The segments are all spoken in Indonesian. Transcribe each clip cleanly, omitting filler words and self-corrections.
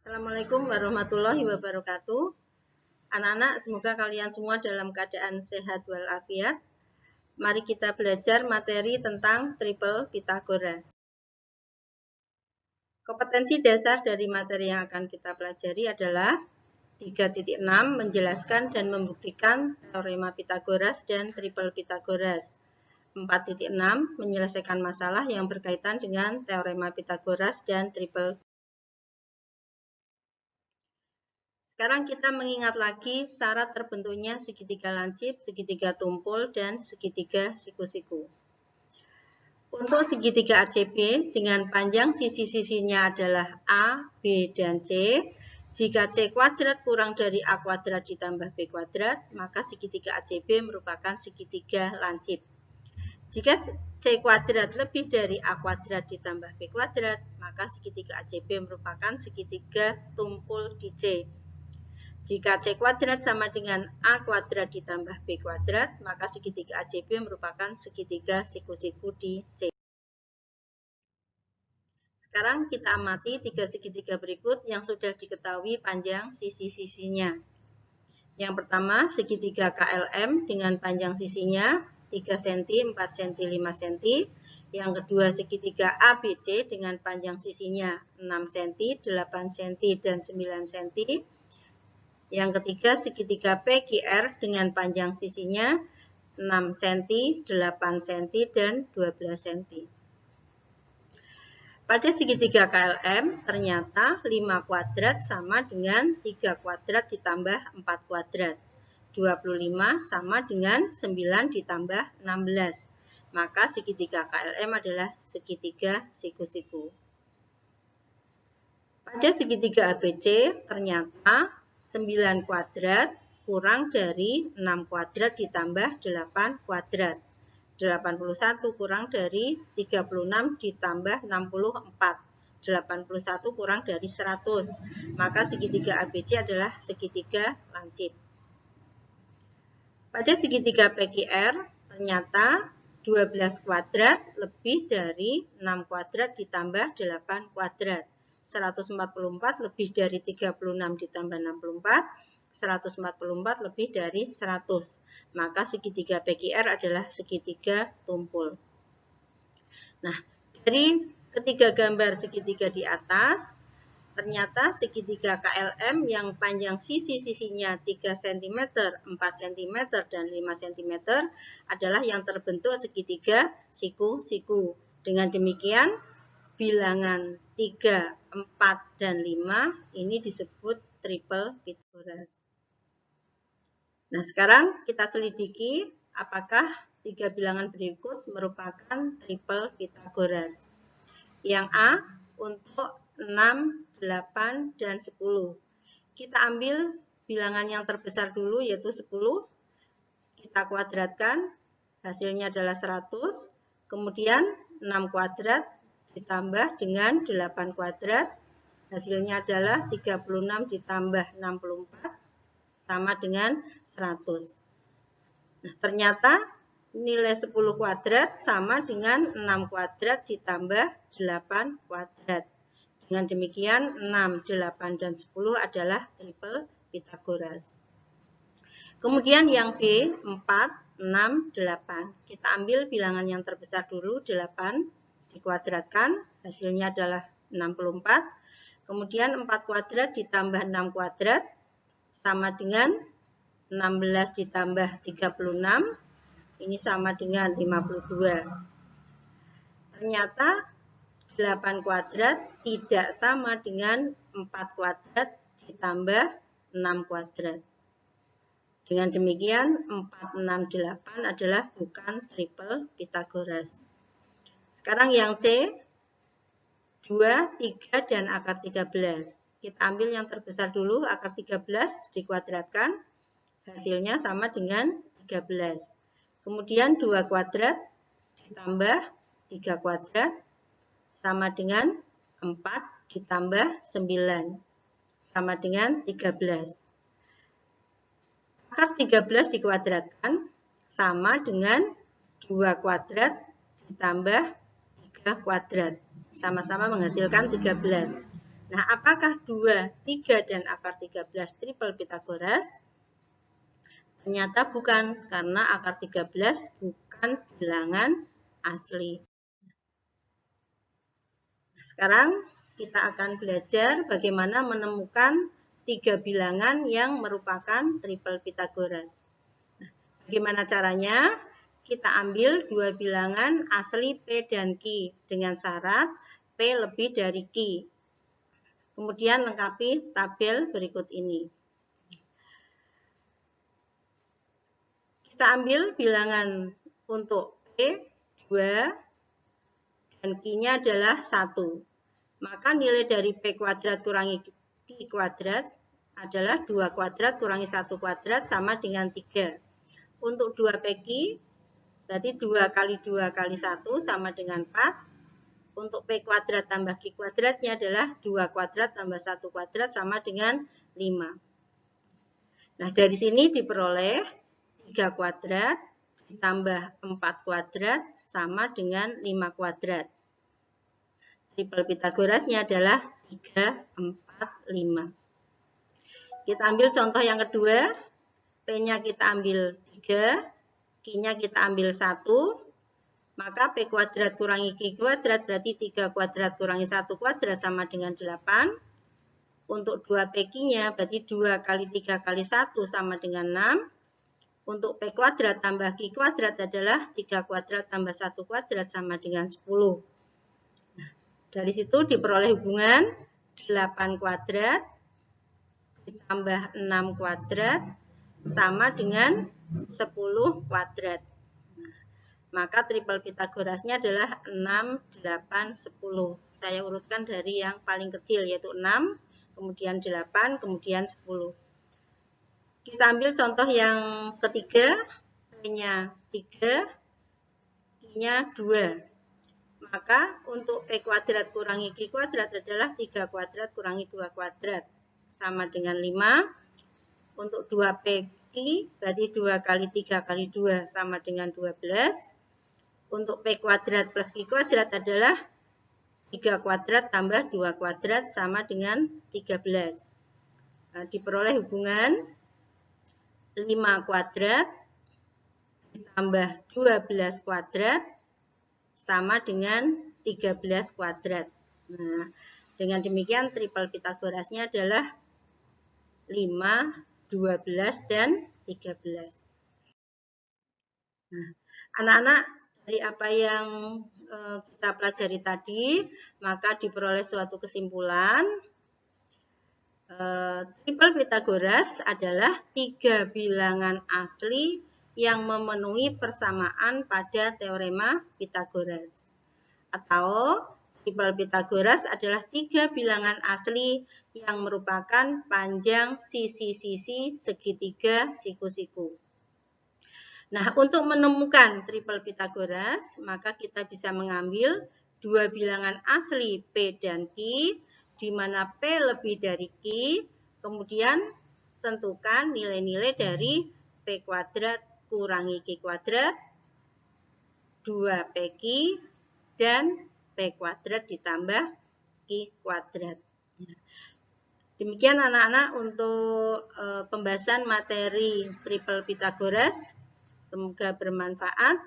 Assalamualaikum warahmatullahi wabarakatuh. Anak-anak, semoga kalian semua dalam keadaan sehat walafiat. Mari kita belajar materi tentang triple Pythagoras. Kompetensi dasar dari materi yang akan kita pelajari adalah 3.6 menjelaskan dan membuktikan teorema Pythagoras dan triple Pythagoras. 4.6 menyelesaikan masalah yang berkaitan dengan teorema Pythagoras dan triple. Sekarang kita mengingat lagi syarat terbentuknya segitiga lancip, segitiga tumpul, dan segitiga siku-siku. Untuk segitiga ACB dengan panjang sisi-sisinya adalah A, B, dan C, jika C kuadrat kurang dari A kuadrat ditambah B kuadrat, maka segitiga ACB merupakan segitiga lancip. Jika C kuadrat lebih dari A kuadrat ditambah B kuadrat, maka segitiga ACB merupakan segitiga tumpul di C. Jika C kuadrat sama dengan A kuadrat ditambah B kuadrat, maka segitiga ACB merupakan segitiga siku-siku di C. Sekarang kita amati tiga segitiga berikut yang sudah diketahui panjang sisi-sisinya. Yang pertama, segitiga KLM dengan panjang sisinya 3 cm, 4 cm, 5 cm. Yang kedua, segitiga ABC dengan panjang sisinya 6 cm, 8 cm, dan 9 cm. Yang ketiga, segitiga PQR dengan panjang sisinya 6 cm, 8 cm, dan 12 cm. Pada segitiga KLM, ternyata 5 kuadrat sama dengan 3 kuadrat ditambah 4 kuadrat. 25 sama dengan 9 ditambah 16. Maka segitiga KLM adalah segitiga siku-siku. Pada segitiga ABC, ternyata 9 kuadrat kurang dari 6 kuadrat ditambah 8 kuadrat. 81 kurang dari 36 ditambah 64. 81 kurang dari 100. Maka segitiga ABC adalah segitiga lancip. Pada segitiga PQR, ternyata 12 kuadrat lebih dari 6 kuadrat ditambah 8 kuadrat. 144 lebih dari 36 ditambah 64, 144 lebih dari 100. Maka segitiga PQR adalah segitiga tumpul. Nah, dari ketiga gambar segitiga di atas, ternyata segitiga KLM yang panjang sisi-sisinya 3 cm, 4 cm, dan 5 cm adalah yang terbentuk segitiga siku-siku. Dengan demikian, bilangan 3, 4, dan 5 ini disebut triple Pythagoras. Nah, sekarang kita selidiki apakah tiga bilangan berikut merupakan triple Pythagoras. Yang A untuk 6, 8, dan 10. Kita ambil bilangan yang terbesar dulu yaitu 10. Kita kuadratkan, hasilnya adalah 100. Kemudian 6 kuadrat ditambah dengan 8 kuadrat, hasilnya adalah 36 ditambah 64 sama dengan 100. Nah, ternyata nilai 10 kuadrat sama dengan 6 kuadrat ditambah 8 kuadrat. Dengan demikian 6, 8, dan 10 adalah triple Pythagoras. Kemudian yang B, 4, 6, 8. Kita ambil bilangan yang terbesar dulu, 8. Dikuadratkan, hasilnya adalah 64. Kemudian 4 kuadrat ditambah 6 kuadrat sama dengan 16 ditambah 36. Ini sama dengan 52. Ternyata 8 kuadrat tidak sama dengan 4 kuadrat ditambah 6 kuadrat. Dengan demikian 4, 6, 8 adalah bukan triple Pythagoras. Sekarang yang C, 2, 3, dan akar 13. Kita ambil yang terbesar dulu, akar 13 dikuadratkan, hasilnya sama dengan 13. Kemudian 2 kuadrat ditambah 3 kuadrat sama dengan 4 ditambah 9 sama dengan 13. Akar 13 dikuadratkan sama dengan 2 kuadrat ditambah 3 kuadrat. Sama-sama menghasilkan 13. Nah, apakah 2, 3, dan akar 13 triple Pitagoras? Ternyata bukan, karena akar 13 bukan bilangan asli. Sekarang kita akan belajar bagaimana menemukan 3 bilangan yang merupakan triple Pitagoras. Bagaimana caranya? Kita ambil 2 bilangan asli P dan Q dengan syarat P lebih dari Q. Kemudian lengkapi tabel berikut ini. Kita ambil bilangan untuk P 2 dan Q-nya adalah 1. Maka nilai dari P kuadrat kurangi Q kuadrat adalah 2 kuadrat kurangi 1 kuadrat sama dengan 3. Untuk 2PQ, berarti 2 kali 2 kali 1 sama dengan 4. Untuk P kuadrat tambah Q kuadratnya adalah 2 kuadrat tambah 1 kuadrat sama dengan 5. Nah, dari sini diperoleh 3 kuadrat ditambah 4 kuadrat sama dengan 5 kuadrat. Triple Pitagorasnya adalah 3, 4, 5. Kita ambil contoh yang kedua. P-nya kita ambil 3, Q-nya kita ambil 1. Maka P kuadrat kurangi Q kuadrat berarti 3 kuadrat kurangi 1 kuadrat sama dengan 8. Untuk 2PQ-nya berarti 2 kali 3 kali 1 sama dengan 6. Untuk P kuadrat tambah Q kuadrat adalah 3 kuadrat tambah 1 kuadrat sama dengan 10. Nah, dari situ diperoleh hubungan 8 kuadrat ditambah 6 kuadrat sama dengan 10 kuadrat. Nah, maka triple Pitagorasnya adalah 6, 8, 10. Saya urutkan dari yang paling kecil yaitu 6, kemudian 8, kemudian 10. Kita ambil contoh yang ketiga, P-nya 3, Q-nya 2. Maka untuk P kuadrat kurangi Q kuadrat adalah 3 kuadrat kurangi 2 kuadrat sama dengan 5. Untuk 2PQ berarti 2 kali 3 kali 2 sama dengan 12. Untuk P kuadrat plus Q kuadrat adalah 3 kuadrat tambah 2 kuadrat sama dengan 13. Nah, diperoleh hubungan 5 kuadrat ditambah 12 kuadrat sama dengan 13 kuadrat. Nah, dengan demikian triple Pitagorasnya adalah 5, 12, dan 13. Nah, anak-anak, dari apa yang kita pelajari tadi, maka diperoleh suatu kesimpulan. Triple Pitagoras adalah 3 bilangan asli yang memenuhi persamaan pada teorema Pitagoras. Atau triple Pitagoras adalah 3 bilangan asli yang merupakan panjang sisi-sisi segitiga siku-siku. Nah, untuk menemukan triple Pitagoras, maka kita bisa mengambil 2 bilangan asli P dan Q, di mana P lebih dari Q, kemudian tentukan nilai-nilai dari P kuadrat kurangi Q kuadrat, 2PQ, dan P kuadrat ditambah Q kuadrat. Demikian anak-anak untuk pembahasan materi triple Pitagoras. Semoga bermanfaat.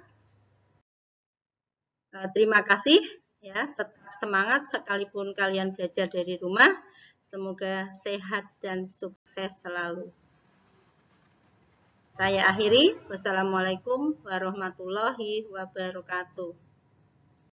Terima kasih. Ya, tetap semangat sekalipun kalian belajar dari rumah. Semoga sehat dan sukses selalu. Saya akhiri. Wassalamualaikum warahmatullahi wabarakatuh.